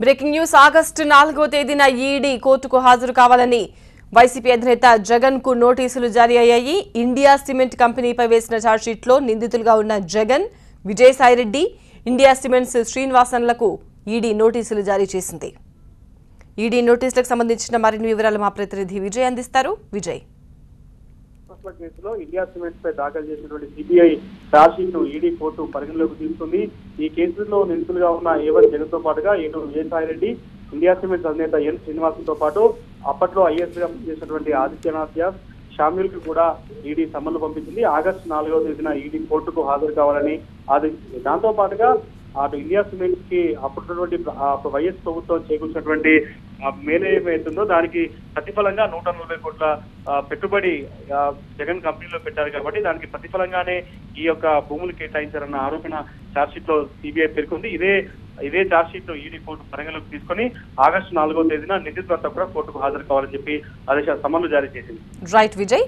Breaking news August 4వ తేదీన ED కోర్టుకు హాజరు కావాలని వైసీపీ అధినేత జగన్ కు నోటీసులు జారీ అయ్యాయి. ఇండియా సిమెంట్ కంపెనీపై వేసిన ఛార్జ్షీట్లో నిందితులుగా ఉన్న జగన్, విజయసాయిరెడ్డి, ఇండియా సిమెంట్స్ శ్రీనివాసన్లకు ఈడీ నోటీసులు జారీ చేసింది. ఈడీ నోటీసులకు సంబంధించిన మరిన్ని వివరాలు మా ప్రతినిధి విజయ్ అందిస్తారు. విజయ్, కేసులో ఇండియా సిమెంట్స్ పై దాఖలు చేసినటువంటి సిబిఐ ఛార్జ్షీట్ ను ఈడీ కోర్టు పరిగణలోకి తీసుకుంది. ఈ కేసులో నిందితులుగా ఉన్న ఏవన్ జగన్ తో పాటుగా ఇటు విజయసాయిరెడ్డి, ఇండియా సిమెంట్స్ అధినేత ఎన్ శ్రీనివాసన్ తో పాటు అప్పట్లో ఐఏఎస్ గా చేసినటువంటి ఆదిత్యనాథ్ వ్యాస్, షామ్యూల్ కు కూడా ఈడీ సమన్లు పంపించింది. ఆగస్టు 4వ తేదీన ఈడీ కోర్టుకు హాజరు కావాలని ఆదేశించింది. దాంతో పాటుగా అటు ఇండియా సిమెంట్స్ కి అప్పుడున్నటువంటి వైఎస్ ప్రభుత్వం చేకూర్చినటువంటి మేలు ఏమైతుందో దానికి ప్రతిఫలంగా 140 కోట్ల పెట్టుబడి జగన్ కంపెనీలో పెట్టారు కాబట్టి దానికి ప్రతిఫలంగానే ఈ యొక్క భూములు కేటాయించారన్న ఆరోపణ ఛార్జ్షీట్ లో సిబిఐ పేర్కొంది. ఇదే ఛార్జ్షీట్ ను ఈడీ కోర్టు పరిగణలోకి తీసుకుని ఆగస్టు 4వ తేదీన నిందితులంతా కూడా కోర్టుకు హాజరు కావాలని చెప్పి ఆదేశాల సమన్లు జారీ చేసింది. రైట్ విజయ్.